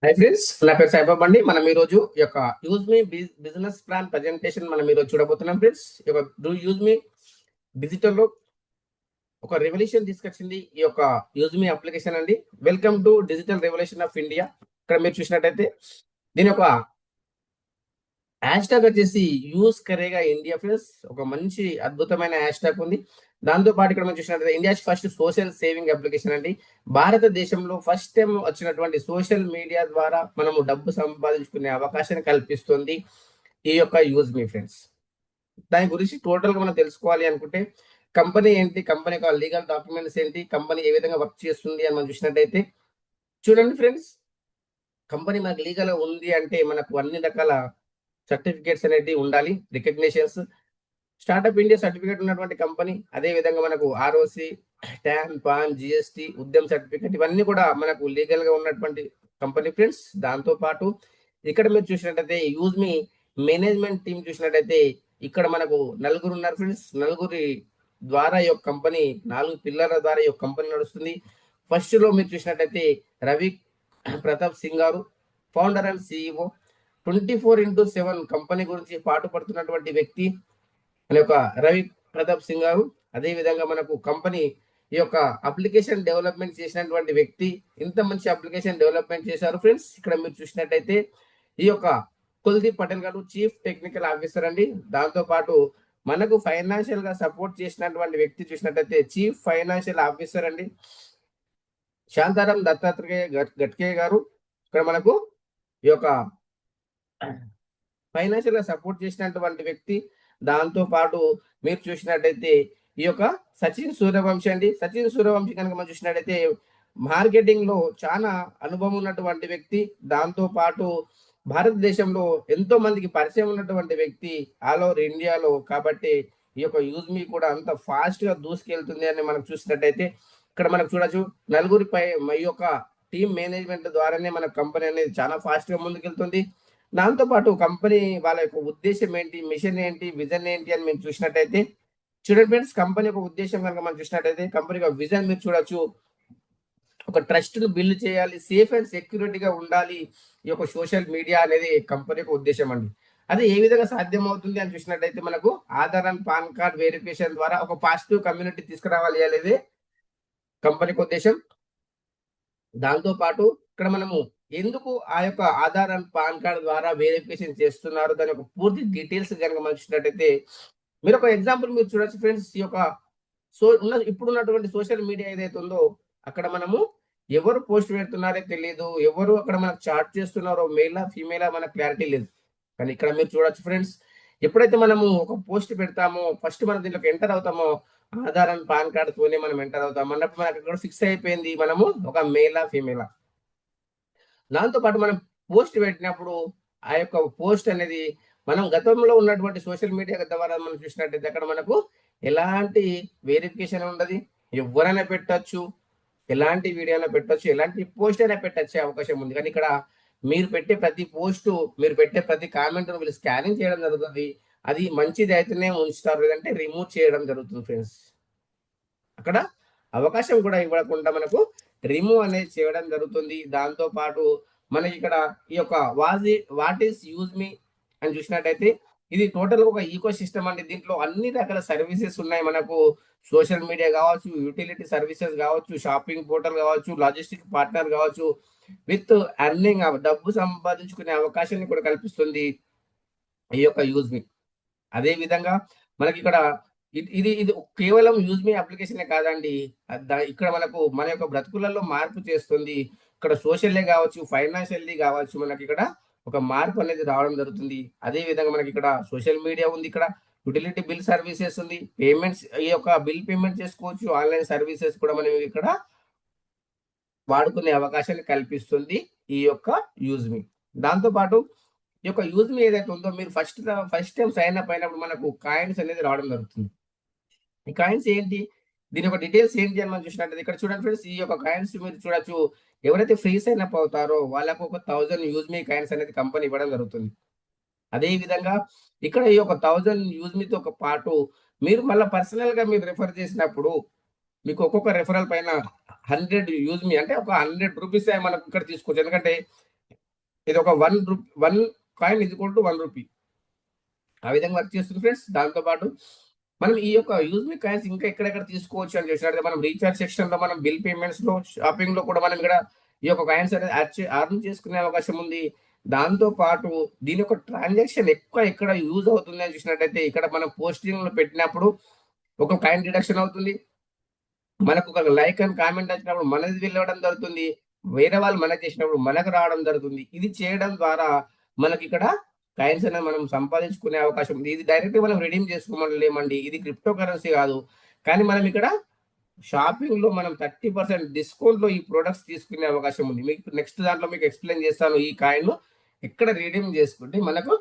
Hi friends, నా పేరు సాయిబాబా అండి. మనం ఈ రోజు ఈ యొక్క యూజ్ మీ బిజినెస్ ప్లాన్ ప్రజెంటేషన్ మనం ఈ రోజు చూడబోతున్నాం ఫ్రెండ్స్. ఈ యొక్క యూజ్ మీ డిజిటల్ లో ఒక రెవల్యూషన్ తీసుకొచ్చింది ఈ యొక్క యూజ్ మీ అప్లికేషన్ అండి. Welcome to digital revolution of India. ఇక్కడ మీరు చూసినట్టయితే దీని యొక్క హ్యాష్ ట్యాగ్ వచ్చేసి యూస్ కరేగా ఇండియా ఫ్రెండ్స్. ఒక మంచి అద్భుతమైన హ్యాష్ ట్యాగ్ ఉంది. దాంతో పాటు ఇక్కడ మనం చూసినట్లయితే India first social saving application అండి. భారతదేశంలో ఫస్ట్ టైం వచ్చినటువంటి సోషల్ మీడియా ద్వారా మనము డబ్బు సంపాదించుకునే అవకాశాన్ని కల్పిస్తుంది ఈ యొక్క యూజ్ మీ ఫ్రెండ్స్. దాని గురించి టోటల్ గా మనం తెలుసుకోవాలి అనుకుంటే కంపెనీ ఏంటి, కంపెనీ యొక్క లీగల్ డాక్యుమెంట్స్ ఏంటి, కంపెనీ ఏ విధంగా వర్క్ చేస్తుంది అని మనం చూసినట్టయితే చూడండి ఫ్రెండ్స్. కంపెనీ మనకు లీగల్ ఉంది అంటే మనకు అన్ని రకాల సర్టిఫికేట్స్ అనేవి ఉండాలి, రికగ్నిషన్స్. స్టార్ట్అప్ ఇండియా సర్టిఫికేట్ ఉన్నటువంటి కంపెనీ, అదే విధంగా మనకు ROC, tan, pan, GST, Udyam certificate, ఇవన్నీ కూడా మనకు లీగల్ గా ఉన్నటువంటి కంపెనీ ఫ్రెండ్స్. దాంతో పాటు ఇక్కడ మీరు చూసినట్టయితే యూజ్ మీ మేనేజ్మెంట్ టీం చూసినట్టయితే ఇక్కడ మనకు నలుగురు ఉన్నారు ఫ్రెండ్స్. నలుగురి ద్వారా ఈ యొక్క కంపెనీ, 4 పిల్లర్ల ద్వారా ఈ యొక్క కంపెనీ నడుస్తుంది. ఫస్ట్ లో మీరు చూసినట్టయితే రవి ప్రతాప్ సింగ్ గారు, ఫౌండర్ అండ్ సిఇఓ. 24/7 కంపెనీ గురించి పాటుపడుతున్నటువంటి వ్యక్తి మన యొక్క రవి ప్రతాప్ సింగ్ గారు. అదే విధంగా మనకు కంపెనీ ఈ యొక్క అప్లికేషన్ డెవలప్మెంట్ చేసినటువంటి వ్యక్తి. ఇంత మంచి అప్లికేషన్ డెవలప్మెంట్ చేశారు ఫ్రెండ్స్. ఇక్కడ మీరు చూసినట్టయితే ఈ యొక్క కుల్దీప్ పటేల్ గారు చీఫ్ టెక్నికల్ ఆఫీసర్ అండి. దాంతో పాటు మనకు ఫైనాన్షియల్ గా సపోర్ట్ చేసినటువంటి వ్యక్తి చూసినట్టయితే చీఫ్ ఫైనాన్షియల్ ఆఫీసర్ అండి, శాంతారాం దత్తాత్రేయ గట్కే గారు. ఇక్కడ మనకు ఈ యొక్క ఫైనాన్షియల్ గా సపోర్ట్ చేసినటువంటి వ్యక్తి. దాంతో పాటు మీరు చూసినట్టయితే ఈ యొక్క సచిన్ సూర్యవంశి అండి. సచిన్ సూర్యవంశి కనుక మనం చూసినట్టయితే మార్కెటింగ్ లో చాలా అనుభవం ఉన్నటువంటి వ్యక్తి. దాంతో పాటు భారతదేశంలో ఎంతో మందికి పరిచయం ఉన్నటువంటి వ్యక్తి ఆల్ ఓవర్ ఇండియాలో. కాబట్టి ఈ యొక్క యూజ్ మీ కూడా అంత ఫాస్ట్ గా దూసుకెళ్తుంది అని మనం చూసినట్టయితే ఇక్కడ మనకు చూడొచ్చు. నలుగురిపై ఈ యొక్క టీమ్ మేనేజ్మెంట్ ద్వారానే మన కంపెనీ అనేది చాలా ఫాస్ట్ గా ముందుకెళ్తుంది. దాంతో పాటు కంపెనీ వాళ్ళ యొక్క ఉద్దేశం ఏంటి, మిషన్ ఏంటి, విజన్ ఏంటి అని మేము చూసినట్టయితే చూడండి ఫ్రెండ్స్. కంపెనీ యొక్క ఉద్దేశం కనుక మనం చూసినట్టయితే కంపెనీ యొక్క విజన్ మీరు చూడొచ్చు. ఒక ట్రస్ట్ ను బిల్డ్ చేయాలి, సేఫ్ అండ్ సెక్యూరిటీగా ఉండాలి ఈ యొక్క సోషల్ మీడియా అనేది కంపెనీ యొక్క ఉద్దేశం అండి. అది ఏ విధంగా సాధ్యం అవుతుంది అని చూసినట్టయితే మనకు Aadhaar and pan card verification ద్వారా ఒక పాజిటివ్ కమ్యూనిటీ తీసుకురావాలి అనేది కంపెనీకి ఉద్దేశం. దాంతో పాటు ఇక్కడ మనము ఎందుకు ఆ యొక్క ఆధార్ అండ్ పాన్ కార్డ్ ద్వారా వెరిఫికేషన్ చేస్తున్నారు దాని యొక్క పూర్తి డీటెయిల్స్ కనుక మనం చూసినట్టయితే మీరు ఒక ఎగ్జాంపుల్ మీరు చూడొచ్చు ఫ్రెండ్స్. ఈ యొక్క ఇప్పుడున్నటువంటి సోషల్ మీడియా ఏదైతే ఉందో అక్కడ మనము ఎవరు పోస్ట్ పెడుతున్నారో తెలియదు, ఎవరు అక్కడ మనకు చాట్ చేస్తున్నారో మెయిలా ఫీమేలా మనకు క్లారిటీ లేదు. కానీ ఇక్కడ మీరు చూడొచ్చు ఫ్రెండ్స్, ఎప్పుడైతే మనము ఒక పోస్ట్ పెడతామో ఫస్ట్ మనం దీంట్లోకి ఎంటర్ అవుతామో ఆధార్ అండ్ పాన్ కార్డ్ తోనే మనం ఎంటర్ అవుతాం అన్నప్పుడు మనకు ఇక్కడ ఫిక్స్ అయిపోయింది మనము ఒక మేలా ఫీమేలా. దాంతో పాటు మనం పోస్ట్ పెట్టినప్పుడు ఆ యొక్క పోస్ట్ అనేది మనం గతంలో ఉన్నటువంటి సోషల్ మీడియా ద్వారా మనం చూసినట్టయితే అక్కడ మనకు ఎలాంటి వెరిఫికేషన్ ఉండదు. ఎవరైనా పెట్టచ్చు, ఎలాంటి వీడియో అయినా పెట్టచ్చు, ఎలాంటి పోస్ట్ అయినా పెట్టచ్చే అవకాశం ఉంది. కానీ ఇక్కడ మీరు పెట్టే ప్రతి పోస్టు, మీరు పెట్టే ప్రతి కామెంట్ వీళ్ళు స్కానింగ్ చేయడం జరుగుతుంది. అది మంచిది అయితేనే ఉంచుతారు, లేదంటే రిమూవ్ చేయడం జరుగుతుంది ఫ్రెండ్స్. అక్కడ అవకాశం కూడా ఇవ్వకుండా మనకు రిమూవ్ అనేది చేయడం జరుగుతుంది. దాంతో పాటు మనకి ఇక్కడ ఈ యొక్క వాట్ ఈస్ యూజ్ మీ అని చూసినట్టయితే ఇది టోటల్ ఒక ఈకో సిస్టమ్ అండి. దీంట్లో అన్ని రకాల సర్వీసెస్ ఉన్నాయి మనకు. సోషల్ మీడియా కావచ్చు, యూటిలిటీ సర్వీసెస్ కావచ్చు, షాపింగ్ పోర్టల్ కావచ్చు, లాజిస్టిక్ పార్ట్నర్ కావచ్చు, విత్ ఎర్నింగ్ డబ్బు సంపాదించుకునే అవకాశాన్ని కూడా కల్పిస్తుంది ఈ యొక్క యూజ్ మీ. అదే విధంగా మనకి ఇక్కడ ఇది ఇది కేవలం యూజ్ మీ అప్లికేషనే కాదండి. ఇక్కడ మనకు మన యొక్క బ్రతుకులలో మార్పు చేస్తుంది. ఇక్కడ సోషల్లీ కావచ్చు, ఫైనాన్షియల్లీ కావచ్చు, మనకి ఇక్కడ ఒక మార్పు అనేది రావడం జరుగుతుంది. అదే విధంగా మనకి ఇక్కడ సోషల్ మీడియా ఉంది, ఇక్కడ యుటిలిటీ బిల్ సర్వీసెస్ ఉంది, పేమెంట్స్ ఈ యొక్క బిల్ పేమెంట్ చేసుకోవచ్చు, ఆన్లైన్ సర్వీసెస్ కూడా మనం ఇక్కడ వాడుకునే అవకాశాన్ని కల్పిస్తుంది ఈ యొక్క యూజ్ మీ. దాంతో పాటు ఈ యొక్క యూజ్ మీ ఏదైతే ఉందో మీరు ఫస్ట్ టైం సైన్ అప్ అయినప్పుడు మనకు కాయిన్స్ అనేది రావడం జరుగుతుంది. ఈ కాయిన్స్ ఏంటి, దీని యొక్క డీటెయిల్స్ ఏంటి అని మనం చూసినట్టు ఇక్కడ చూడండి ఫ్రెండ్స్. ఈ యొక్క కాయిన్స్ మీరు చూడొచ్చు. ఎవరైతే ఫ్రీ సైన్ అప్ అవుతారో వాళ్ళకు ఒక 1000 యూజ్ మీ కాయిన్స్ అనేది కంపెనీ ఇవ్వడం జరుగుతుంది. అదే విధంగా ఇక్కడ ఈ యొక్క 1000 యూజ్ మీతో ఒక పాటు మీరు మళ్ళీ పర్సనల్ గా మీరు రెఫర్ చేసినప్పుడు మీకు ఒక్కొక్క రెఫరల్ పైన 100 యూజ్ మీ అంటే ఒక 100 రూపీస్ మనకు ఇక్కడ తీసుకోవచ్చు. ఎందుకంటే ఇది ఒక 1 coin is equal to 1 rupee. ఆ విధంగా వర్క్ చేస్తుంది ఫ్రెండ్స్. దాంతో పాటు మనం ఈ యొక్క యూజ్ మీ కాయిన్స్ ఇంకా ఎక్కడెక్కడ తీసుకోవచ్చు అని చూసినట్లయితే మనం రీచార్జ్ సెక్షన్ లో, మనం బిల్ పేమెంట్స్ లో, షాపింగ్ లో కూడా మనం ఇక్కడ ఈ యొక్క కాయిన్స్ అనేది అర్న్ చేసుకునే అవకాశం ఉంది. దాంతో పాటు దీని యొక్క ట్రాన్సాక్షన్ ఎక్కువ ఎక్కడ యూజ్ అవుతుంది అని చూసినట్టయితే ఇక్కడ మనం పోస్టింగ్ లో పెట్టినప్పుడు ఒక కాయిన్ డిడక్షన్ అవుతుంది. మనకు ఒక లైక్ అండ్ కామెంట్ వచ్చినప్పుడు మనది వెళ్ళడం జరుగుతుంది. వేరే వాళ్ళు మనకు చేసినప్పుడు మనకు రావడం జరుగుతుంది. ఇది చేయడం ద్వారా మనకి ఇక్కడ కాయిన్స్ అనేది మనం సంపాదించుకునే అవకాశం ఉంది. ఇది డైరెక్ట్‌గా మనం రెడీమ్ చేసుకోమనలేమండి. ఇది క్రిప్టో కరెన్సీ కాదు. కానీ మనం ఇక్కడ షాపింగ్‌లో మనం 30% డిస్కౌంట్‌లో ఈ ప్రొడక్ట్స్ తీసుకునే అవకాశం ఉంది. మీకు నెక్స్ట్ దాంట్లో మీకు ఎక్స్‌ప్లెయిన్ చేస్తాను. ఈ కాయిన్‌ను ఎక్కడ రెడీమ్ చేసుకుంటే మనకు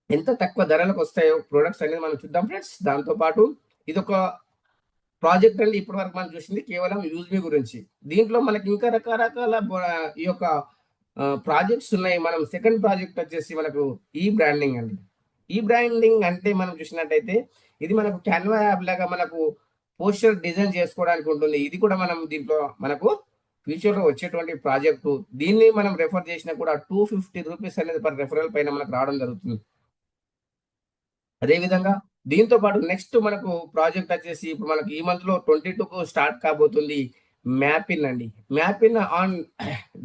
ఎంత తక్కువ ధరలకు వస్తాయో ప్రొడక్ట్స్ అనేది మనం చూద్దాం ఫ్రెండ్స్. దాంతో పాటు ఇదొక ప్రాజెక్ట్ అండి. ఇప్పటి వరకు మనం చూసింది కేవలం యూజ్‌మీ గురించి. దీంట్లో మనకి ఇంకా రకరకాల ఈ యొక్క ప్రాజెక్ట్స్ ఉన్నాయి. మనం సెకండ్ ప్రాజెక్ట్ వచ్చేసి మనకు ఈ బ్రాండింగ్ అండి. ఈ బ్రాండింగ్ అంటే మనం చూసినట్టయితే ఇది మనకు క్యాన్వా యాప్ లాగా మనకు పోస్టర్ డిజైన్ చేసుకోవడానికి ఉంటుంది. ఇది కూడా మనం దీంట్లో మనకు ఫ్యూచర్‌లో వచ్చేటువంటి ప్రాజెక్టు. దీన్ని మనం రెఫర్ చేసినా కూడా రూ. 250 అనేది పర్ రెఫరల్ పైన మనకు రావడం జరుగుతుంది. అదేవిధంగా దీంతో పాటు నెక్స్ట్ మనకు ప్రాజెక్ట్ వచ్చేసి ఇప్పుడు మనకి ఈ మంత్‌లో 22కు స్టార్ట్ కాబోతుంది మ్యాపిన్ అండి. మ్యాపిన్ ఆన్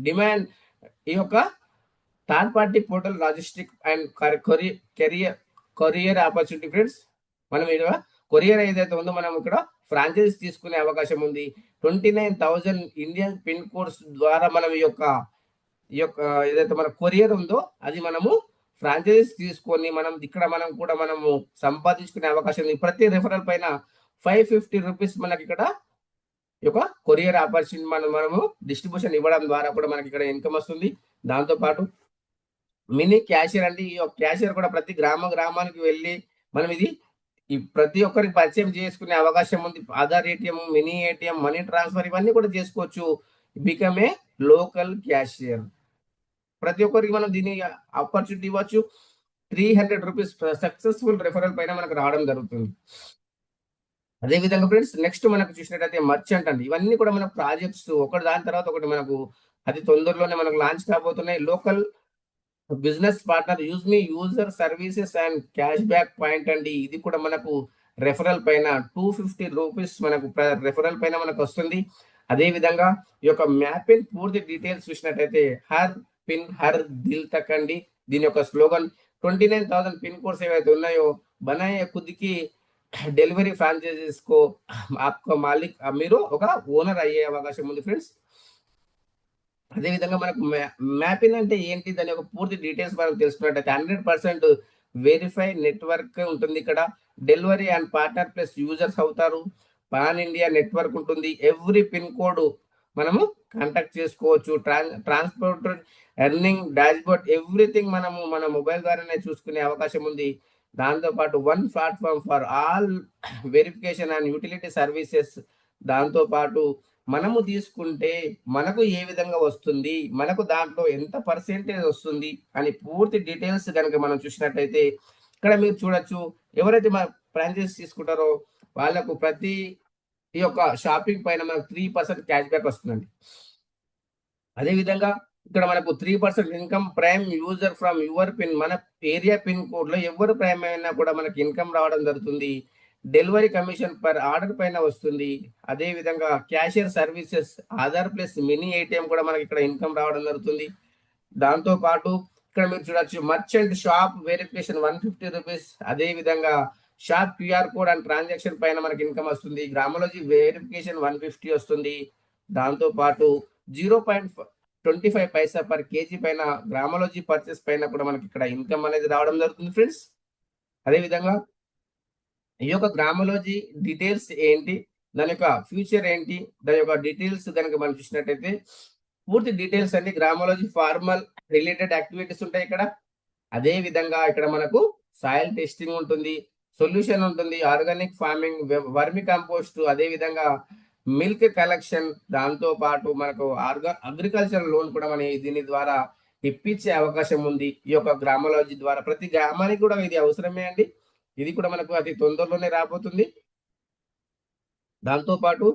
డిమాండ్ ఈ యొక్క third party portal logistic and courier opportunity friends. మనం ఇక్కడ కొరియర్ ఏదైతే ఉందో మనం ఇక్కడ ఫ్రాంచైజ్ తీసుకునే అవకాశం ఉంది. 29,000 ఇండియన్ పిన్ కోడ్స్ ద్వారా మనం ఈ యొక్క ఏదైతే మన కొరియర్ ఉందో అది మనము ఫ్రాంచైజ్ తీసుకొని మనం ఇక్కడ మనం కూడా మనము సంపాదించుకునే అవకాశం ఉంది. ప్రతి రెఫరల్ పైన రూ. 550 మనకి ఇక్కడ ఈ యొక్క కొరియర్ ఆపర్చునిటీ మనము డిస్ట్రిబ్యూషన్ ఇవ్వడం ద్వారా కూడా మనకి ఇక్కడ ఇన్కమ్ వస్తుంది. దాంతో పాటు మినీ క్యాషియర్ అండి. ఈ క్యాషియర్ కూడా ప్రతి గ్రామానికి వెళ్ళి మనం ఇది ఈ ప్రతి ఒక్కరికి పరిచయం చేసుకునే అవకాశం ఉంది. Aadhaar ATM, mini ATM, money transfer ఇవన్నీ కూడా చేసుకోవచ్చు. Become a local cashier. ప్రతి ఒక్కరికి మనం దీన్ని ఆపర్చునిటీ ఇవ్వచ్చు. రూ. 300 సక్సెస్ఫుల్ రెఫరల్ పైన మనకు రావడం జరుగుతుంది. అదేవిధంగా ఫ్రెండ్స్ నెక్స్ట్ మనకు చూసినట్టయితే మర్చెంట్ అండి. ఇవన్నీ కూడా మన ప్రాజెక్ట్స్ ఒకటి దాని తర్వాత ఒకటి మనకు అతి తొందరలోనే మనకు లాంచ్ కాబోతున్నాయి. Local business partner use me user services and cash back point అండి. ఇది కూడా మనకు రెఫరల్ పైన రూ. 250 మనకు రెఫరల్ పైన మనకు వస్తుంది. అదే విధంగా ఈ యొక్క మ్యాపిన్ పూర్తి డీటెయిల్స్ చూసినట్టయితే హర్ పిన్ హర్ దిల్ తక్ అండి. దీని యొక్క స్లోగన్ 29,000 పిన్ కోడ్స్ ఏవైతే ఉన్నాయో బనాయే ఖుద్కి డెలివరీ ఫ్రాంచైజీస్ కో ఆప్కో మాలిక్ మీరు ఒక ఓనర్ అయ్యే అవకాశం ఉంది ఫ్రెండ్స్. అదేవిధంగా మనకు మ్యాపింగ్ అంటే ఏంటి, దాని యొక్క పూర్తి డీటెయిల్స్ మనం తెలుసుకున్నట్టయితే 100% వెరిఫై నెట్వర్క్ ఉంటుంది. ఇక్కడ delivery and partner plus users అవుతారు. పాన్ ఇండియా నెట్వర్క్ ఉంటుంది. ఎవ్రీ పిన్ కోడ్ మనము కాంటాక్ట్ చేసుకోవచ్చు. ట్రాన్స్పోర్ట్, ఎర్నింగ్, డాష్బోర్డ్ ఎవ్రీథింగ్ మనము మన మొబైల్ ద్వారానే చూసుకునే అవకాశం ఉంది. దాంతో పాటు one platform for all verification and utility services. దాంతో పాటు మనము తీసుకుంటే మనకు ఏ విధంగా వస్తుంది, మనకు దాంట్లో ఎంత పర్సెంటేజ్ వస్తుంది అని పూర్తి డీటెయిల్స్ కనుక మనం చూసినట్టయితే ఇక్కడ మీరు చూడొచ్చు. ఎవరైతే మన ఫ్రాంచైజ్ తీసుకుంటారో వాళ్ళకు ప్రతి ఈ యొక్క షాపింగ్ పైన మనకు 3% క్యాష్ బ్యాక్ వస్తుందండి. అదేవిధంగా ఇక్కడ మనకు 3% income prime user from your pin, మన ఏరియా పిన్ కోడ్ లో ఎవరు ప్రైమ్ అయినా కూడా మనకి ఇన్కమ్ రావడం జరుగుతుంది. డెలివరీ కమిషన్ పర్ ఆర్డర్ పైన వస్తుంది. అదే విధంగా cashier services, Aadhaar plus mini ATM కూడా మనకి ఇక్కడ ఇన్కమ్ రావడం జరుగుతుంది. దాంతో పాటు ఇక్కడ మీరు చూడొచ్చు మర్చెంట్ షాప్ వెరిఫికేషన్ రూ. 150. అదే విధంగా shop QR code and transaction పైన మనకి ఇన్కమ్ వస్తుంది. గ్రామోలజీ వెరిఫికేషన్ 150 వస్తుంది. దాంతో పాటు 0.25 పైసా పర్ కేజీ పైన గ్రామోలజీ పర్చేస్ పైన కూడా మనకి ఇక్కడ ఇన్కమ్ అనేది రావడం జరుగుతుంది ఫ్రెండ్స్. అదే విధంగా ఈ యొక్క గ్రామోలజీ డీటెయిల్స్ ఏంటి, దాని యొక్క ఫ్యూచర్ ఏంటి, దాని యొక్క డీటెయిల్స్ కనుక మనం చూసినట్టయితే పూర్తి డీటెయిల్స్ అన్ని గ్రామోలజీ ఫార్మల్ రిలేటెడ్ యాక్టివిటీస్ ఉంటాయి ఇక్కడ. అదే విధంగా ఇక్కడ మనకు సాయిల్ టెస్టింగ్ ఉంటుంది, సొల్యూషన్ ఉంటుంది, ఆర్గానిక్ ఫార్మింగ్, వర్మి కంపోస్ట్, అదే విధంగా మిల్క్ కలెక్షన్. దాంతో పాటు మనకు అగ్రికల్చర్ లోన్ కూడా మన దీని ద్వారా ఇప్పించే అవకాశం ఉంది. ఈ యొక్క గ్రామోలజీ ద్వారా ప్రతి గ్రామానికి కూడా ఇది అవసరమే అండి. ఇది కూడా మనకు అతి తొందరలోనే రాబోతుంది. దాంతో పాటు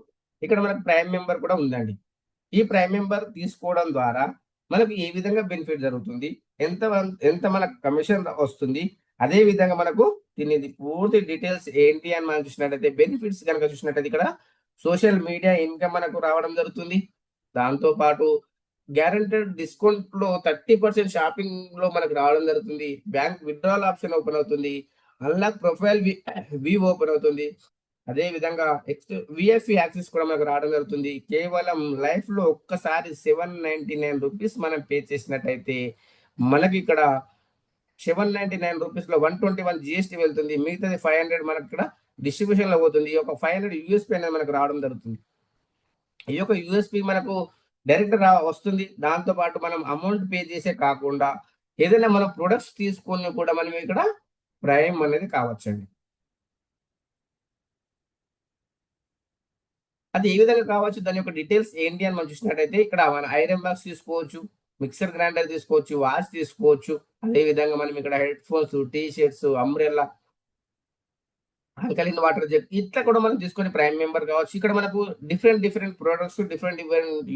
ఇక్కడ మనకు ప్రైమ్ మెంబర్ కూడా ఉందండి. ఈ ప్రైమ్ మెంబర్ తీసుకోవడం ద్వారా మనకు ఏ విధంగా బెనిఫిట్ జరుగుతుంది, ఎంత ఎంత మనకు కమిషన్ వస్తుంది, అదే విధంగా మనకు దీనిది పూర్తి డీటెయిల్స్ ఏంటి అని మనం చూసినట్టయితే బెనిఫిట్స్ కనుక చూసినట్టయితే ఇక్కడ సోషల్ మీడియా ఇన్కమ్ మనకు రావడం జరుగుతుంది. దాంతో పాటు గ్యారంటెడ్ డిస్కౌంట్‌లో 30% షాపింగ్‌లో మనకు రావడం జరుగుతుంది. బ్యాంక్ విత్‌డ్రాయల్ ఆప్షన్ ఓపెన్ అవుతుంది. అన్‌లాక్ ప్రొఫైల్ వ్యూ ఓపెన్ అవుతుంది. అదే విధంగా వీఎఫ్‌ఈ యాక్సెస్ కూడా మనకు రావడం జరుగుతుంది. కేవలం లైఫ్‌లో ఒక్కసారి ₹799 మనం పే చేసినట్టయితే మనకిక్కడ ₹799లో 121 జీఎస్టీ వెళ్తుంది. మిగతాది 500 మనకిక్కడ డిస్ట్రిబ్యూషన్‌లో పోతుంది. ఈ యొక్క 500 యూఎస్‌పీ అనేది మనకు రావడం జరుగుతుంది. ఈ యొక్క యూఎస్‌పీ మనకు డైరెక్ట్ వస్తుంది. దాంతో పాటు మనం అమౌంట్ పే చేసే కాకుండా ఏదైనా మనం ప్రొడక్ట్స్ తీసుకొని కూడా మనం ఇక్కడ ప్రైమ్ అనేది కావచ్చండి. అది ఏ విధంగా కావచ్చు, దాని యొక్క డీటెయిల్స్ ఏంటి అని మనం చూసినట్టయితే ఇక్కడ మన ఐరన్ బాక్స్ తీసుకోవచ్చు, మిక్సర్ గ్రైండర్ తీసుకోవచ్చు, వాచ్ తీసుకోవచ్చు. అదే విధంగా మనం ఇక్కడ head phones, T shirts, umbrella, alkaline water jug ఇట్లా కూడా మనం తీసుకొని ప్రైమ్ మెంబర్ కావచ్చు. ఇక్కడ మనకు డిఫరెంట్ ప్రొడక్ట్స్, డిఫరెంట్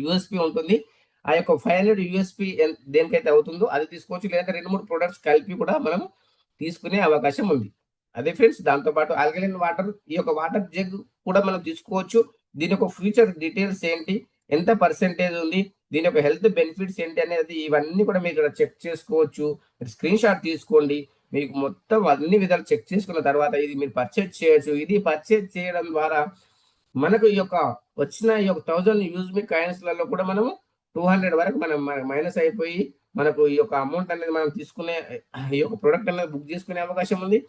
యూఎస్‌పీ ఉంటుంది. ఆ యొక్క 500 యూఎస్‌పీ దేనికైతే అవుతుందో అది తీసుకోవచ్చు. లేదంటే 2, 3 ప్రొడక్ట్స్ కలిపి కూడా మనం తీసుకునే అవకాశం ఉంది. అదే ఫ్రెండ్స్, దాంతో పాటు ఆల్కలీన్ వాటర్, ఈ యొక్క వాటర్ జగ్ కూడా మనం తీసుకోవచ్చు. దీని యొక్క ఫ్యూచర్ డీటెయిల్స్ ఏంటి? ఎంత పర్సెంటేజ్ ఉంది? దీని యొక్క హెల్త్ బెనిఫిట్స్ ఏంటి అనేది ఇవన్నీ కూడా మీరు ఇక్కడ చెక్ చేసుకోవచ్చు. మీరు స్క్రీన్ షాట్ తీసుకోండి. మీకు మొత్తం అన్ని విధాలు చెక్ చేసుకున్న తర్వాత ఇది మీరు పర్చేజ్ చేయొచ్చు. ఇది పర్చేజ్ చేయడం ద్వారా మనకు ఈ యొక్క వచ్చిన ఈ యొక్క 1000 యూజ్‌మి కాయిన్స్‌లలో కూడా మనము 200 వరకు మనం మైనస్ అయిపోయి మనకు ఈ యొక్క అమౌంట్ అనేది మనం తీసుకునే ఈ యొక్క ప్రొడక్ట్ అనేది బుక్ చేసుకునే అవకాశం ఉంది.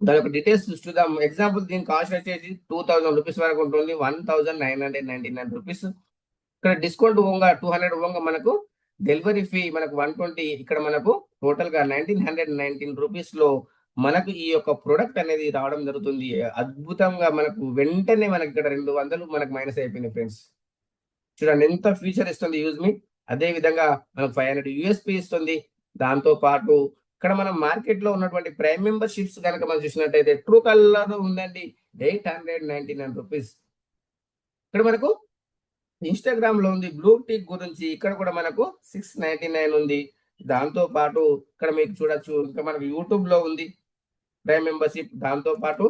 దాని యొక్క డీటెయిల్స్ చూద్దాం. ఎగ్జాంపుల్ దీని కాస్ట్ వచ్చేసి ₹2000 వరకు ఉంటుంది. ₹1999 ఇక్కడ డిస్కౌంట్ పోంగా 200 పోంగా మనకు డెలివరీ ఫీ మనకు 120, ఇక్కడ మనకు టోటల్‌గా ₹1919లో మనకు ఈ యొక్క ప్రొడక్ట్ అనేది రావడం జరుగుతుంది. అద్భుతంగా మనకు వెంటనే మనకి ఇక్కడ 200 మనకు మైనస్ అయిపోయినాయి ఫ్రెండ్స్. చూడండి ఎంత ఫీచర్ ఇస్తుంది యూజ్‌మి. అదే విధంగా మనకు 500 యూఎస్‌పీ ఇస్తుంది. దాంతో పాటు ఇక్కడ మనం మార్కెట్‌లో ఉన్నటువంటి ప్రైమ్ మెంబర్‌షిప్స్ గనక మనం చూసినట్టయితే ట్రూ కలర్ ఉందండి. ₹899. ఇక్కడ మనకు ఇన్‌స్టాగ్రామ్‌లో ఉంది. బ్లూ టిక్ గురించి ఇక్కడ కూడా మనకు 699 ఉంది. దాంతో పాటు ఇక్కడ మీకు చూడొచ్చు ఇంకా మనకు యూట్యూబ్‌లో ఉంది ప్రైమ్ మెంబర్‌షిప్. దాంతో పాటు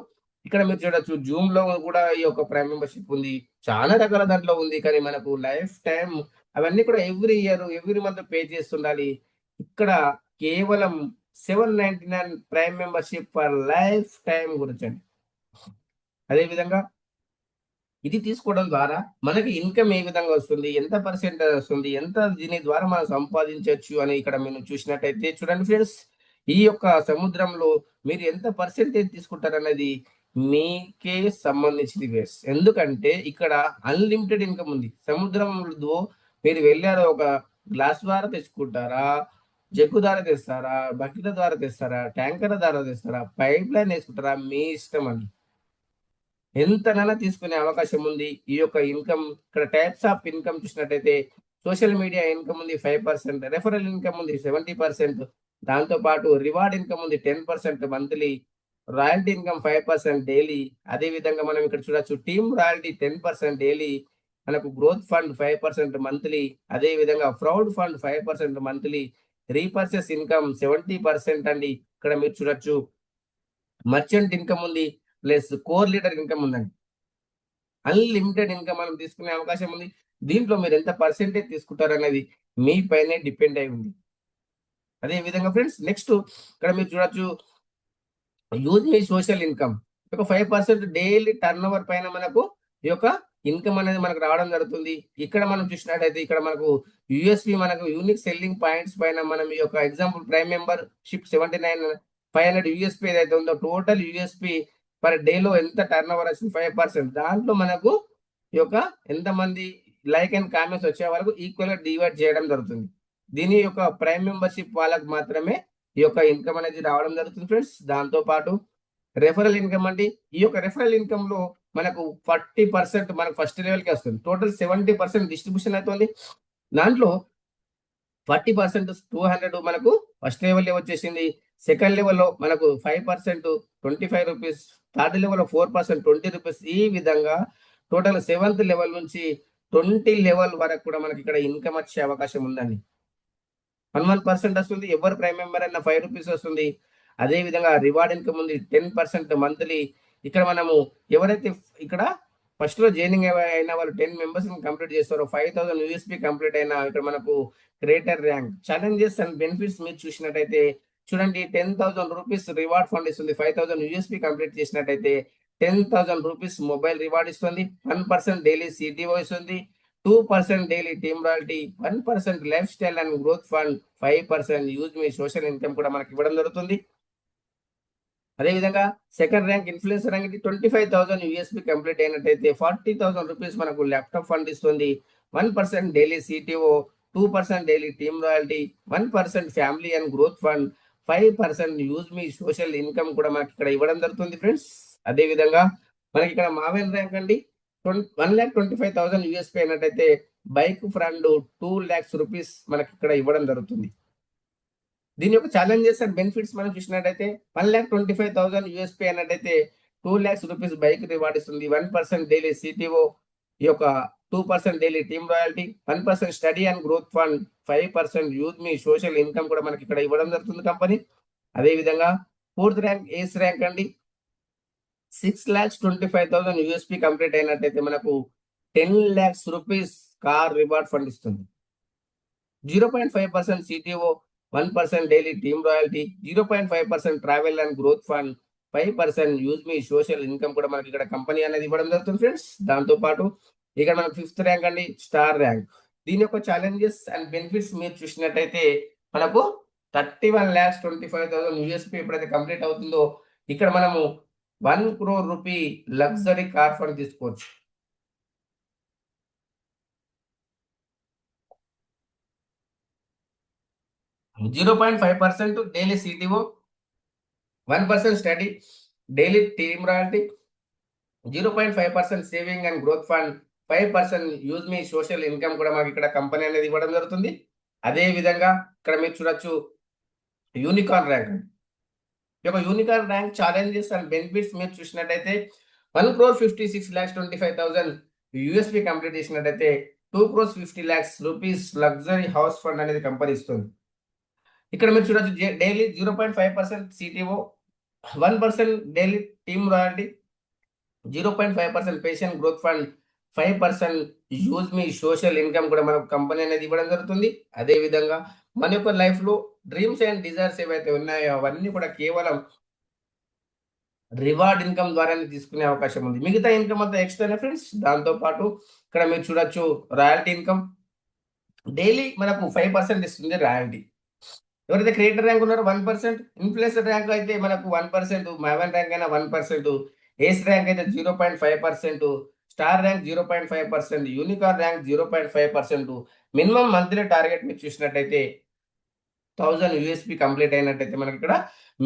ఇక్కడ మీరు చూడొచ్చు జూమ్‌లో కూడా ఈ యొక్క ప్రైమ్ మెంబర్‌షిప్ ఉంది. చాలా రకాల దాంట్లో ఉంది. కానీ మనకు లైఫ్ టైమ్ అవన్నీ కూడా every year, every month pay చేస్తుండాలి. ఇక్కడ కేవలం 799 prime membership for life time గురించండి. అదే విధంగా ఇది తీసుకోవడం ద్వారా మనకి ఇన్‌కమ్ ఏ విధంగా వస్తుంది? ఎంత పర్సెంటేజ్ వస్తుంది? ఎంత దీని ద్వారా మనం సంపాదించొచ్చు అని ఇక్కడ మీరు చూసినట్టయితే చూడండి ఫ్రెండ్స్. ఈ యొక్క సముద్రంలో మీరు ఎంత పర్సెంటేజ్ తీసుకుంటారనేది మీకే సంబంధించింది ఫ్రెండ్స్. ఎందుకంటే ఇక్కడ అన్‌లిమిటెడ్ ఇన్‌కమ్ ఉంది. సముద్రంలో మీరు వెళ్లారు ఒక గ్లాస్ ద్వారా తెచ్చుకుంటారా? జగ్గు ద్వారా తెస్తారా? బకెట్ల ద్వారా తెస్తారా? ట్యాంకర్‌ల ద్వారా తెస్తారా? Pipe line ఏసుకుంటారా? మీ ఇష్టం అండి. ఎంతనైనా తీసుకునే అవకాశం ఉంది. ఈ యొక్క ఇన్‌కమ్ ఇక్కడ టైప్స్ ఆఫ్ ఇన్‌కమ్ చూసినట్టయితే సోషల్ మీడియా ఇన్‌కమ్ ఉంది 5%, రెఫరల్ ఇన్‌కమ్ ఉంది 70%, దాంతో పాటు రివార్డ్ ఇన్‌కమ్ ఉంది 10% మంత్లీ, రాయల్టీ ఇన్‌కమ్ 5% డైలీ. అదే విధంగా మనం ఇక్కడ చూడొచ్చు టీమ్ రాయల్టీ 10% డైలీ, మనకు గ్రోత్ ఫండ్ 5% మంత్లీ, అదే విధంగా proud fund 5% monthly, repurchase income 70% అండి. ఇక్కడ మీరు చూడొచ్చు మర్చెంట్ ఇన్‌కమ్ ఉంది. ప్లస్ కోర్ లీడర్ ఇన్‌కమ్ ఉందండి. అన్‌లిమిటెడ్ ఇన్‌కమ్ మనం తీసుకునే అవకాశం ఉంది. దీంట్లో మీరు ఎంత పర్సెంటేజ్ తీసుకుంటారనేది మీ పైనే డిపెండ్ అయి ఉంది. అదే విధంగా ఫ్రెండ్స్ నెక్స్ట్ ఇక్కడ మీరు చూడొచ్చు యూజ్ మీ సోషల్ ఇన్‌కమ్. ఒక 5% డైలీ టర్నోవర్ పైన మనకు ఈ యొక్క ఇన్‌కమ్ అనేది మనకు రావడం జరుగుతుంది. ఇక్కడ మనం చూసినట్టయితే ఇక్కడ మనకు యూఎస్‌పీ మనకు యూనిక్ సెల్లింగ్ పాయింట్స్ పైన మనం ఈ యొక్క ఎగ్జాంపుల్ ప్రైమ్ మెంబర్‌షిప్ 79 500 యూఎస్‌పీ ఏదైతే ఉందో టోటల్ యూఎస్‌పీ పర్ డేలో ఎంత టర్నోవర్ వచ్చింది 5%. దాంట్లో మనకు ఈ యొక్క ఎంతమంది లైక్ అండ్ కామెంట్స్ వచ్చే వరకు ఈక్వల్‌గా డివైడ్ చేయడం జరుగుతుంది. దీని యొక్క ప్రైమ్ మెంబర్‌షిప్ వాళ్ళకి మాత్రమే ఈ యొక్క ఇన్‌కమ్ అనేది రావడం జరుగుతుంది ఫ్రెండ్స్. దాంతో పాటు రెఫరల్ ఇన్‌కమ్ అండి. ఈ యొక్క రెఫరల్ ఇన్‌కమ్‌లో మనకు 40% మనకు ఫస్ట్ లెవెల్‌కే వస్తుంది. టోటల్ 70% డిస్ట్రిబ్యూషన్ అయితుంది. దాంట్లో 40% 200 మనకు ఫస్ట్ లెవెల్‌లో వచ్చేసింది. సెకండ్ లెవెల్‌లో మనకు 5% ₹25, థర్డ్ లెవెల్‌లో 4% ₹20. ఈ విధంగా టోటల్ సెవెంత్ లెవెల్ నుంచి 20 లెవెల్ వరకు కూడా మనకి ఇక్కడ ఇన్కమ్ వచ్చే అవకాశం ఉందండి. 1% వస్తుంది. ఎవరు ప్రైమ్ మెంబర్ అయినా ₹5 వస్తుంది. అదే విధంగా రివార్డ్ ఇన్కమ్ ఉంది. 10% మంత్లీ. ఇక్కడ మనము ఎవరైతే ఇక్కడ ఫస్ట్‌లో జాయినింగ్ అయిన వాళ్ళు 10 మెంబర్స్‌ని కంప్లీట్ చేస్తారో $5000 కంప్లీట్ అయినా ఇక్కడ మనకు creator rank challenges and benefits మీరు చూసినట్టయితే చూడండి ₹10,000 రివార్డ్ ఫండ్ ఇస్తుంది. $5000 కంప్లీట్ చేసినట్టయితే ₹10,000 మొబైల్ రివార్డ్ ఇస్తుంది. 1% డైలీ సిటిఓ ఇస్తుంది. 2% daily team royalty, 1% life style and growth fund, 5% use me social income కూడా మనకి ఇవ్వడం జరుగుతుంది. అదేవిధంగా second rank influencer rank $25,000 complete అయినట్టయితే ₹40,000 మనకు ల్యాప్టాప్ ఫండ్ ఇస్తుంది. 1% daily CTO, 2% daily team royalty, 1% family and growth fund, 5% use me social income కూడా మనకి ఇక్కడ ఇవ్వడం జరుగుతుంది ఫ్రెండ్స్. అదేవిధంగా మనకి ఇక్కడ మావెన్ ర్యాంక్ అండి $1,25,000 అయినట్టయితే బైక్ ఫండ్ ₹2,00,000 మనకి ఇక్కడ ఇవ్వడం జరుగుతుంది. దీని యొక్క ఛాలెంజెస్ అండ్ బెనిఫిట్స్ మనం చూసినట్టయితే $1,25,000 అన్నట్టయితే ₹2,00,000 బైక్ రివార్డ్ ఇస్తుంది. 1% డైలీ సిటిఓ, ఈ యొక్క 2% daily team royalty, 1% study and growth fund, 5% use me social income కూడా మనకి ఇక్కడ ఇవ్వడం జరుగుతుంది కంపెనీ. అదేవిధంగా ఫోర్త్ ర్యాంక్ ఏస్ ర్యాంక్ అండి $6,25,000 కంప్లీట్ అయినట్టయితే మనకు ₹10,00,000 కార్ రివార్డ్ ఫండ్ ఇస్తుంది. 0.5% CTO, 1% daily team royalty, 0.5% travel and growth fund, 5% use me social income కూడా మనకి ఇక్కడ కంపెనీ అనేది ఇవ్వడం జరుగుతుంది ఫ్రెండ్స్. దాంతో పాటు ఇక్కడ మనకు ఫిఫ్త్ ర్యాంక్ అండి స్టార్ ర్యాంక్. దీని యొక్క ఛాలెంజెస్ అండ్ బెనిఫిట్స్ మీరు చూసినట్టయితే మనకు $31,25,000 ఎప్పుడైతే కంప్లీట్ అవుతుందో ఇక్కడ మనము ₹1 crore లగ్జరీ కార్ ఫండ్ తీసుకోవచ్చు. $0.5% daily CTO, 1% study, daily team royalty, 0.5% saving and growth fund, 5% use me social income కూడా మనకి ఇక్కడ కంపెనీ అనేది ఇవ్వడం జరుగుతుంది. అదే విధంగా ఇక్కడ మీరు చూడొచ్చు యూనికార్న్ ర్యాంక్. ఈ యొక్క unicorn rank challenges and benefits మీరు చూసినట్టయితే $1,56,25,000 కంప్లీట్ చేసినట్టయితే ₹2,50,00,000 లగ్జరీ హౌస్ ఫండ్ అనేది కంపెనీ ఇస్తుంది. ఇక్కడ మీరు చూడొచ్చు daily 0.5% CTO, 1% daily team royalty, 0.5% patient growth fund, 5% use మీ సోషల్ ఇన్కమ్ కూడా మనకు కంపెనీ అనేది ఇవ్వడం జరుగుతుంది. అదే విధంగా మన యొక్క లైఫ్ లో డ్రీమ్స్ అండ్ డిజైర్స్ ఏవైతే ఉన్నాయో అవన్నీ కూడా కేవలం రివార్డ్ ఇన్కమ్ ద్వారానే తీసుకునే అవకాశం ఉంది. మిగతా ఇన్కమ్ అంతా ఎక్స్ట్రా ఫ్రెండ్స్. దాంతో పాటు ఇక్కడ మీరు చూడొచ్చు రాయల్టీ ఇన్కమ్ డైలీ మనకు 5% ఇస్తుంది రాయల్టీ. ఎవరైతే క్రియేటర్ ర్యాంక్ ఉన్నారో 1%, ఇన్ఫ్లుయెన్సర్ ర్యాంక్ అయితే మనకు 1%, మావెన్ ర్యాంక్ అయినా 1%, ఏస్ ర్యాంక్ అయితే 0.5%, star rank 0.5%, unicorn rank 0.5%. Minimum monthly target మీరు చూసినట్టయితే $1,000 కంప్లీట్ అయినట్టయితే మనకి ఇక్కడ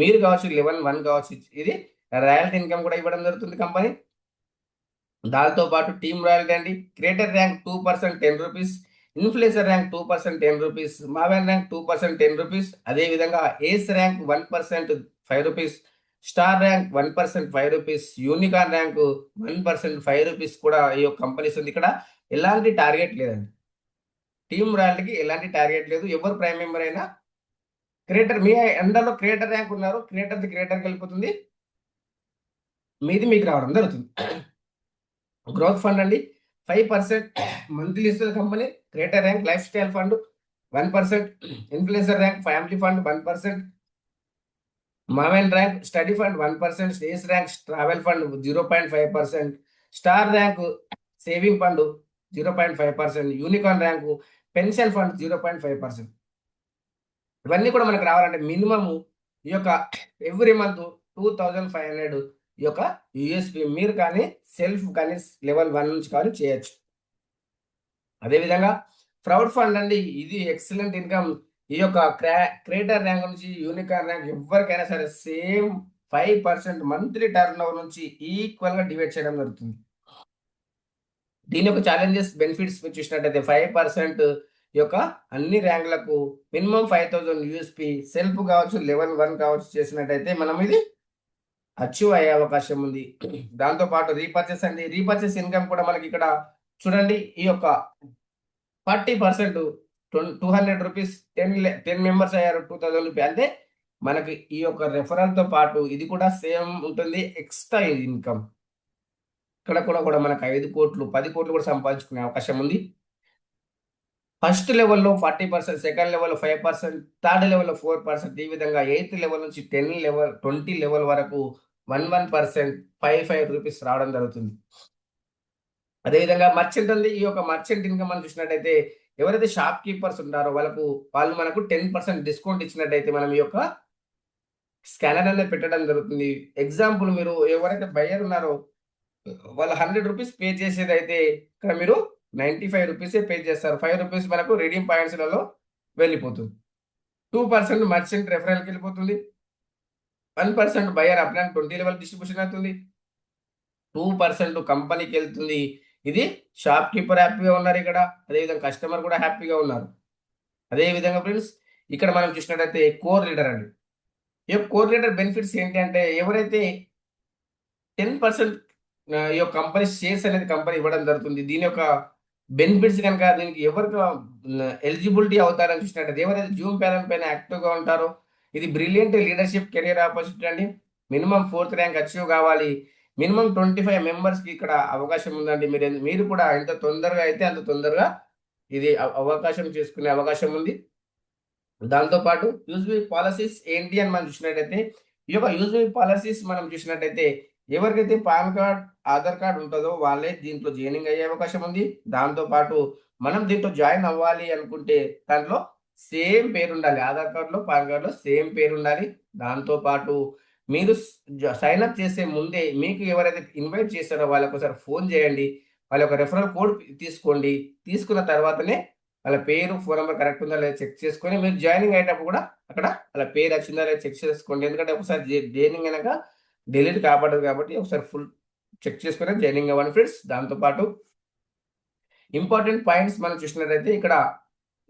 మీరు కావచ్చు 11 కావచ్చు ఇది రాయల్టీ ఇన్కమ్ కూడా ఇవ్వడం జరుగుతుంది కంపెనీ. దాంతో పాటు టీమ్ రాయల్టీ అండి creator rank 2% ₹10, influencer rank 2% ₹10, maven rank 2% ₹10. అదే విధంగా ace rank 1% ₹5, star rank 1% ₹5, unicorn rank 1% ₹5 కూడా ఈ యొక్క కంపెనీస్ ఉంది. ఇక్కడ ఎలాంటి టార్గెట్ లేదండి. టీమ్ రాయల్టీకి ఎలాంటి టార్గెట్ లేదు. ఎవరు ప్రైమ్ మెంబర్ అయినా క్రియేటర్ మీ అండర్లో క్రియేటర్ ర్యాంక్ ఉన్నారు, క్రియేటర్కి వెళ్ళిపోతుంది, మీది మీకు రావడం జరుగుతుంది. గ్రోత్ ఫండ్ అండి 5% మంత్లీ ఇస్తుంది company. Creator rank life style fund 1%, influencer rank family fund 1%, Maven rank study fund 1%, stays rank travel fund 0.5%, star rank saving fund 0.5%, unicorn rank pension fund 0.5%. ఇవన్నీ కూడా మనకు రావాలంటే మినిమం ఈ యొక్క ఎవ్రీ మంత్ 2,500 ఈ యొక్క యూఎస్పి మీరు కానీ సెల్ఫ్ కానీ లెవెల్ 1 నుంచి కానీ చేయొచ్చు. అదేవిధంగా క్రౌడ్ ఫండ్ అండి ఇది ఎక్సలెంట్ ఇన్కమ్. ఈ యొక్క క్రియేటర్ ర్యాంక్ నుంచి యూనికార్న్ ర్యాంక్ ఎవరికైనా సరే సేమ్ 5% మంత్లీ టర్న్ ఓవర్ నుంచి ఈక్వల్ గా డివైడ్ చేయడం జరుగుతుంది. దీని యొక్క ఛాలెంజెస్ బెనిఫిట్స్ చూసినట్టయితే 5% యొక్క అన్ని ర్యాంకులకు మినిమం $5,000 సెల్ఫ్ కావచ్చు లెవెల్ 1 కావచ్చు చేసినట్టయితే మనం ఇది అచీవ్ అయ్యే అవకాశం ఉంది. దాంతో పాటు రీపర్చేస్ అండి రీపర్చేస్ ఇన్కమ్ కూడా మనకి ఇక్కడ చూడండి ఈ యొక్క 40% 200 రూపీస్ 10 మెంబర్స్ అయ్యారు 2000 రూపీస్ అంటే మనకి ఈ యొక్క రెఫరల్తో పాటు ఇది కూడా సేమ్ ఉంటుంది ఎక్స్ట్రా ఇన్కమ్. ఇక్కడ కూడా మనకు 5 కోట్లు 10 కోట్లు కూడా సంపాదించుకునే అవకాశం ఉంది. ఫస్ట్ లెవెల్‌లో 40%, సెకండ్ లెవెల్‌లో 5%, థర్డ్ లెవెల్‌లో 4%, ఈ విధంగా ఎయిత్ లెవెల్ నుంచి 10 లెవెల్ 20 లెవెల్ వరకు 11%, 5 రూపీస్ రావడం జరుగుతుంది. అదేవిధంగా మర్చెంట్ ఉంది. ఈ యొక్క మర్చెంట్ ఇన్కమ్ మనం చూసినట్టయితే ఎవరైతే షాప్ కీపర్స్ ఉంటారో వాళ్ళు మనకు 10% డిస్కౌంట్ ఇచ్చినట్టయితే మనం ఈ యొక్క స్కానర్ అనేది పెట్టడం జరుగుతుంది. ఎగ్జాంపుల్ మీరు ఎవరైతే బయ్యర్ ఉన్నారో వాళ్ళు 100 రూపీస్ పే చేసేదైతే ఇక్కడ మీరు 95 రూపీసే పే చేస్తారు. 5 రూపీస్ మనకు రిడీమ్ పాయింట్స్‌లలో వెళ్ళిపోతుంది. 2% మర్చెంట్ రెఫరల్‌కి వెళ్ళిపోతుంది. 1% buyer up and 20 level distribution అవుతుంది. 2% కంపెనీకెళ్తుంది. ఇది షాప్ కీపర్ హ్యాపీగా ఉన్నారు ఇక్కడ. అదేవిధంగా కస్టమర్ కూడా హ్యాపీగా ఉన్నారు. అదే విధంగా ఫ్రెండ్స్ ఇక్కడ మనం చూసినట్టయితే కోర్ లీడర్ అండి. ఈ కోర్ లీడర్ బెనిఫిట్స్ ఏంటి అంటే ఎవరైతే 10% ఈ యొక్క కంపెనీ షేర్స్ అనేది కంపెనీ ఇవ్వడం జరుగుతుంది. దీని యొక్క బెనిఫిట్స్ గనుక దీనికి ఎవరికి ఎలిజిబిలిటీ అవుతారని చూసినట్టయితే ఎవరైతే జూమ్ ప్యానెల్ పైన యాక్టివ్‌గా ఉంటారో ఇది బ్రిలియంట్ లీడర్‌షిప్ కెరియర్ ఆపర్చునిటీ అండి. మినిమమ్ 4థ్ ర్యాంక్ అచీవ్ కావాలి. మినిమమ్ 25 మెంబర్స్‌కి ఇక్కడ అవకాశం ఉందండి. మీరు కూడా ఎంత తొందరగా అయితే అంత తొందరగా ఇది అవకాశం చేసుకునే అవకాశం ఉంది. దాంతో పాటు యూజ్‌బీ పాలిసీస్ ఏంటి అని మనం చూసినట్టయితే ఈ యొక్క యూజ్‌బీ పాలిసీస్ మనం చూసినట్టయితే ఎవరికైతే పాన్ కార్డ్, ఆధార్ కార్డ్ ఉంటదో వాళ్ళే దీంట్లో జాయినింగ్ అయ్యే అవకాశం ఉంది. దాంతో పాటు మనం దీంట్లో జాయిన్ అవ్వాలి అనుకుంటే దాంట్లో సేమ్ పేరుండాలి. ఆధార్ కార్డ్‌లో, పాన్ కార్డ్‌లో సేమ్ పేరుండాలి. దాంతో పాటు మీరు సైన్ అప్ చేసే ముందే మీకు ఎవరైతే ఇన్వైట్ చేశారో వాళ్ళకొకసారి ఫోన్ చేయండి. వాళ్ళ యొక్క రిఫరల్ కోడ్ తీసుకోండి. తీసుకున్న తర్వాతనే వాళ్ళ పేరు, ఫోన్ నంబర్ కరెక్ట్ ఉందా లేదా చెక్ చేసుకొని మీరు జాయినింగ్ అయ్యేటప్పుడు కూడా అక్కడ వాళ్ళ పేరు వచ్చిందా లేదా చెక్ చేసుకోండి. ఎందుకంటే ఒకసారి జాయినింగ్ అయినాక డిలీట్ కాబడదు కాబట్టి ఒకసారి ఫుల్ చెక్ చేసుకొని జాయినింగ్ అవ్వండి ఫ్రెండ్స్. దాంతో పాటు ఇంపార్టెంట్ పాయింట్స్ మనం చూసినట్టయితే ఇక్కడ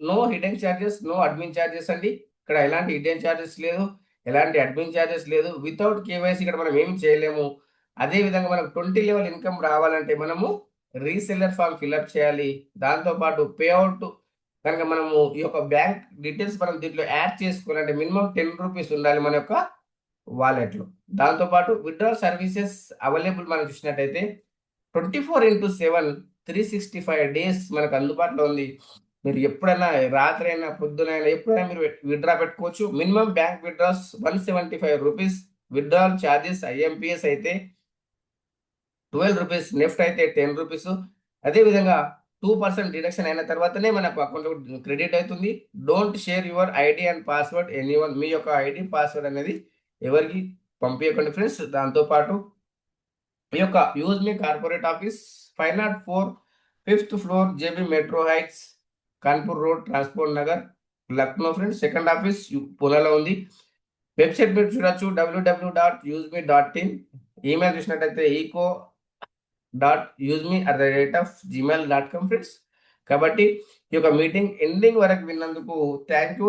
no hidden charges, no admin charges అండి. ఇక్కడ ఎలాంటి హిడెన్ చార్జెస్ లేదు. ఎలాంటి అడ్మిన్ చార్జెస్ లేదు. వితౌట్ కేవైసీ ఇక్కడ మనం ఏమి చేయలేము. అదే విధంగా మనకు 20 లెవెల్ ఇన్కమ్ రావాలంటే మనము రీసెల్లర్ ఫార్మ్ ఫిల్అప్ చేయాలి. దాంతో పాటు పే అవుట్ కనుక మనము ఈ యొక్క బ్యాంక్ డీటెయిల్స్ మనం దీంట్లో యాడ్ చేసుకోవాలంటే మినిమమ్ 10 రూపీస్ ఉండాలి మన యొక్క వాలెట్‌లో. దాంతో పాటు విత్‌డ్రాయల్ సర్వీసెస్ అవైలబుల్ మనం చూసినట్టయితే 24/7 365 డేస్ మనకు అందుబాటులో ఉంది. మీరు ఎప్పుడైనా రాత్రైనా, పొద్దునైనా ఎప్పుడైనా మీరు విత్‌డ్రా పెట్టుకోవచ్చు. మినిమమ్ బ్యాంక్ విత్‌డ్రాస్ రూ. 175 విత్‌డ్రాయల్ చార్జెస్ ఐఎంపీఎస్ అయితే రూ. 12, నెఫ్ట్ అయితే రూ. 10. అదే విధంగా 2% డిడక్షన్ అయిన తర్వాతనే మనకు అకౌంట్‌లో క్రెడిట్ అవుతుంది. Don't share your ID and password anyone. మీ యొక్క ఐడీ, పాస్వర్డ్ అనేది ఎవరికీ పంపియకండి ఫ్రెండ్స్. దాంతో పాటు ఈ యొక్క యూజ్ మీ corporate office 504 5th floor JB metro heights Kanpur road transport Nagar Lucknow friends. Second office పూనాలో ఉంది. వెబ్సైట్ మీరు చూడొచ్చు www.useme.in. ఈమెయిల్ చూసినట్టయితే eco.useme@gmail.com ఫ్రెండ్స్. కాబట్టి ఈ యొక్క మీటింగ్ ఎండింగ్ వరకు విన్నందుకు thank you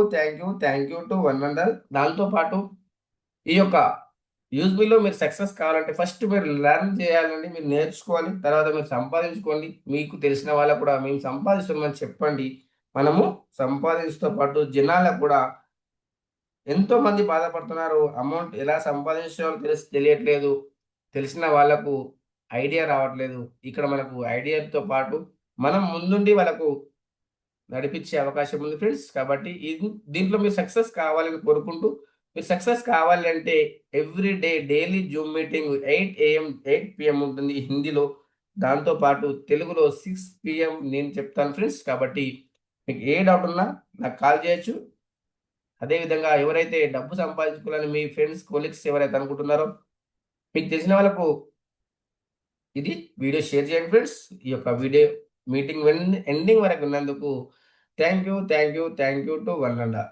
to one and all. దాంతో పాటు ఈ యొక్క యూజ్‌బీలో మీరు సక్సెస్ కావాలంటే ఫస్ట్ మీరు లెర్న్ చేయాలండి. మీరు నేర్చుకోవాలి. తర్వాత మీరు సంపాదించుకోండి. మీకు తెలిసిన వాళ్ళకి కూడా మేము సంపాదిస్తున్నామని చెప్పండి. మనము సంపాదించడంతో పాటు జనాలకు కూడా ఎంతోమంది బాధపడుతున్నారు. అమౌంట్ ఎలా సంపాదించాలో తెలియట్లేదు. తెలిసిన వాళ్ళకు ఐడియా రావట్లేదు. ఇక్కడ మనకు ఐడియాతో పాటు మనం ముందుండి వాళ్ళకు నడిపించే అవకాశం ఉంది ఫ్రెండ్స్. కాబట్టి దీంట్లో మీరు సక్సెస్ కావాలని కోరుకుంటూ మీరు సక్సెస్ కావాలి అంటే every day daily Zoom meeting 8 AM 8 PM ఉంటుంది హిందీలో. దాంతో పాటు తెలుగులో 6 PM నేను చెప్తాను ఫ్రెండ్స్. కాబట్టి మీకు ఏ డౌట్ ఉన్నా నాకు కాల్ చేయొచ్చు. అదే విధంగా ఎవరైతే డబ్బు సంపాదించుకోవాలని మీ ఫ్రెండ్స్, కొలీగ్స్ ఎవరైతే అనుకుంటున్నారో మీకు తెలిసిన వాళ్ళకు ఇది వీడియో షేర్ చేయండి ఫ్రెండ్స్. ఈ యొక్క వీడియో మీటింగ్ ఎండింగ్ వరకు విన్నందుకు thank you to one and all.